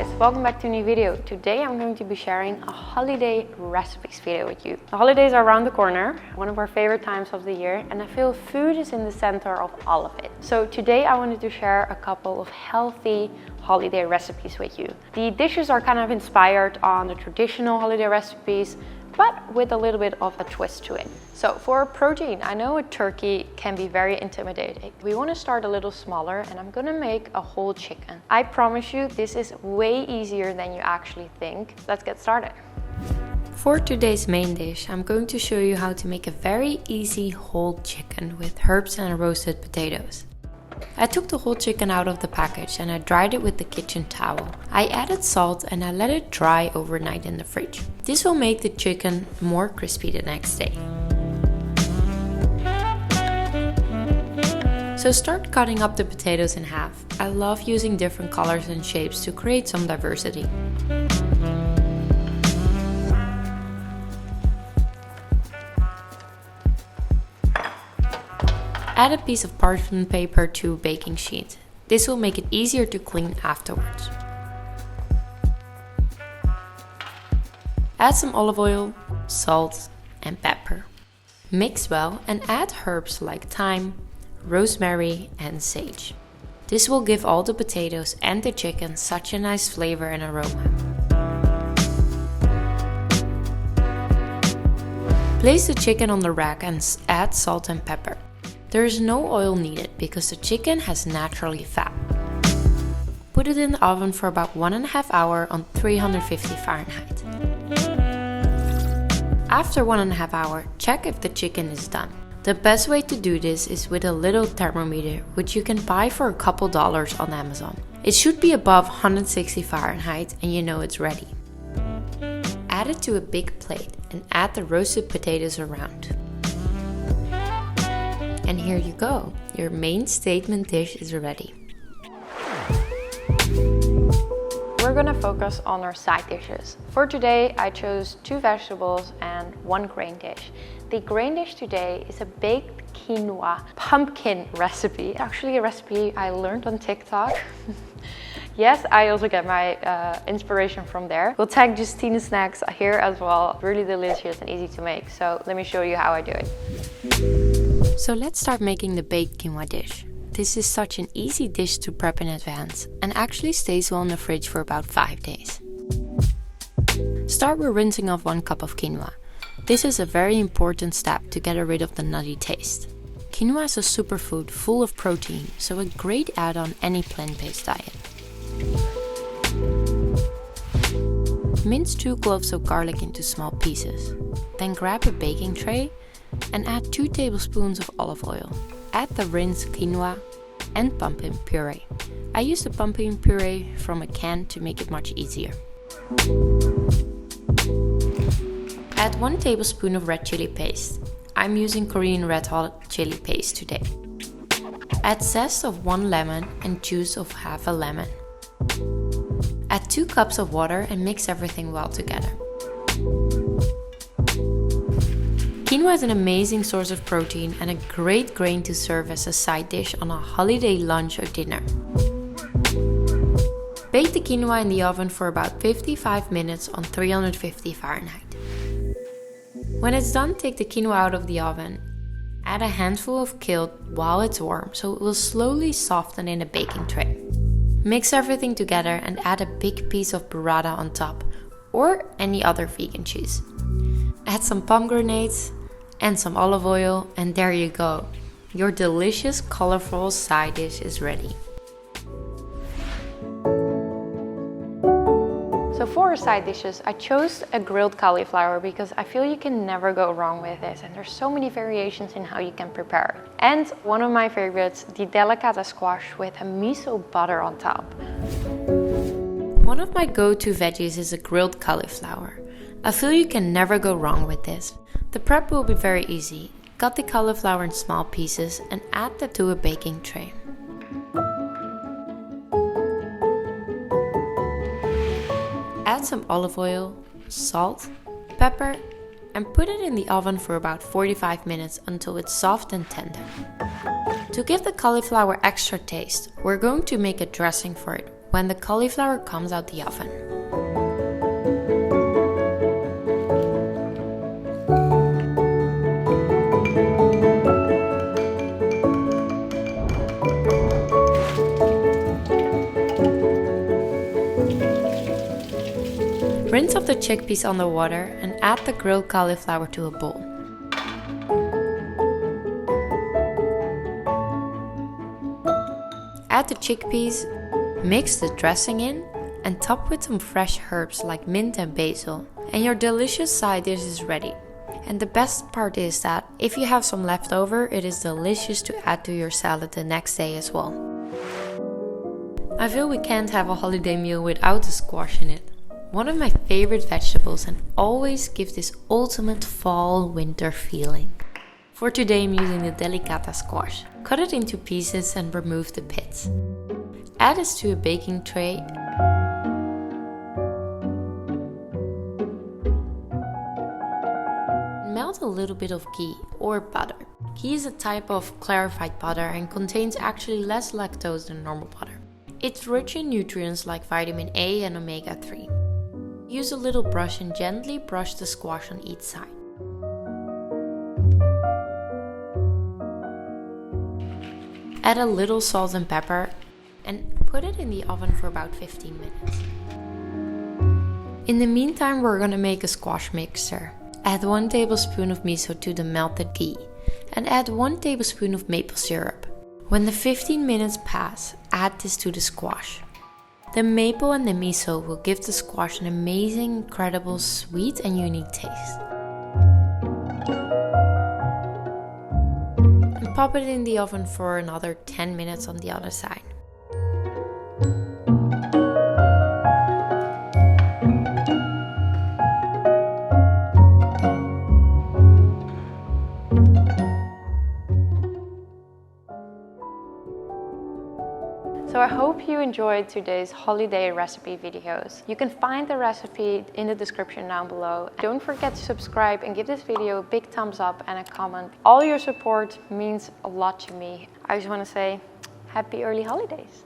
guys, welcome back to a new video. Today I'm going to be sharing a holiday recipes video with you. The holidays are around the corner, one of our favorite times of the year, and I feel food is in the center of all of it. So today I wanted to share a couple of healthy holiday recipes with you. The dishes are kind of inspired on the traditional holiday recipes, but with a little bit of a twist to it. So for protein, I know a turkey can be very intimidating. We want to start a little smaller, and I'm gonna make a whole chicken. I promise you, this is way easier than you actually think. Let's get started. For today's main dish, I'm going to show you how to make a very easy whole chicken with herbs and roasted potatoes. I took the whole chicken out of the package and I dried it with the kitchen towel. I added salt and I let it dry overnight in the fridge. This will make the chicken more crispy the next day. So start cutting up the potatoes in half. I love using different colors and shapes to create some diversity. Add a piece of parchment paper to a baking sheet. This will make it easier to clean afterwards. Add some olive oil, salt, and pepper. Mix well and add herbs like thyme, rosemary, and sage. This will give all the potatoes and the chicken such a nice flavor and aroma. Place the chicken on the rack and add salt and pepper. There is no oil needed because the chicken has naturally fat. Put it in the oven for about 1.5 hours on 350 Fahrenheit. After 1.5 hours, check if the chicken is done. The best way to do this is with a little thermometer, which you can buy for a couple dollars on Amazon. It should be above 160 Fahrenheit and you know it's ready. Add it to a big plate and add the roasted potatoes around. And here you go, your main statement dish is ready. We're gonna focus on our side dishes. For today, I chose 2 vegetables and 1 grain dish. The grain dish today is a baked quinoa pumpkin recipe. Actually a recipe I learned on TikTok. Yes, I also get my inspiration from there. We'll tag Justine Snacks here as well. Really delicious and easy to make. So let me show you how I do it. So let's start making the baked quinoa dish. This is such an easy dish to prep in advance and actually stays well in the fridge for about 5 days. Start with rinsing off 1 cup of quinoa. This is a very important step to get rid of the nutty taste. Quinoa is a superfood full of protein, so a great add-on any plant-based diet. Mince 2 cloves of garlic into small pieces. Then grab a baking tray and add 2 tablespoons of olive oil. Add the rinsed quinoa and pumpkin puree. I use the pumpkin puree from a can to make it much easier. Add 1 tablespoon of red chili paste. I'm using Korean red hot chili paste today. Add zest of 1 lemon and juice of half a lemon. Add 2 cups of water and mix everything well together. Quinoa is an amazing source of protein and a great grain to serve as a side dish on a holiday lunch or dinner. Bake the quinoa in the oven for about 55 minutes on 350 Fahrenheit. When it's done, take the quinoa out of the oven. Add a handful of kale while it's warm so it will slowly soften in a baking tray. Mix everything together and add a big piece of burrata on top or any other vegan cheese. Add some pomegranates and some olive oil, and there you go. Your delicious, colorful side dish is ready. So for our side dishes, I chose a grilled cauliflower because I feel you can never go wrong with this, and there's so many variations in how you can prepare it. And one of my favorites, the delicata squash with a miso butter on top. One of my go-to veggies is a grilled cauliflower. I feel you can never go wrong with this. The prep will be very easy. Cut the cauliflower in small pieces and add that to a baking tray. Add some olive oil, salt, pepper, and put it in the oven for about 45 minutes until it's soft and tender. To give the cauliflower extra taste, we're going to make a dressing for it when the cauliflower comes out the oven. Rinse off the chickpeas on the water and add the grilled cauliflower to a bowl. Add the chickpeas, mix the dressing in, and top with some fresh herbs like mint and basil. And your delicious side dish is ready. And the best part is that if you have some left over, it is delicious to add to your salad the next day as well. I feel we can't have a holiday meal without the squash in it. One of my favorite vegetables and always gives this ultimate fall-winter feeling. For today I'm using the delicata squash. Cut it into pieces and remove the pits. Add this to a baking tray. Melt a little bit of ghee or butter. Ghee is a type of clarified butter and contains actually less lactose than normal butter. It's rich in nutrients like vitamin A and omega-3. Use a little brush and gently brush the squash on each side. Add a little salt and pepper and put it in the oven for about 15 minutes. In the meantime, we're gonna make a squash mixer. Add 1 tablespoon of miso to the melted ghee and add 1 tablespoon of maple syrup. When the 15 minutes pass, add this to the squash. The maple and the miso will give the squash an amazing, incredible, sweet and unique taste. And pop it in the oven for another 10 minutes on the other side. So I hope you enjoyed today's holiday recipe videos. You can find the recipe in the description down below. Don't forget to subscribe and give this video a big thumbs up and a comment. All your support means a lot to me. I just want to say happy early holidays.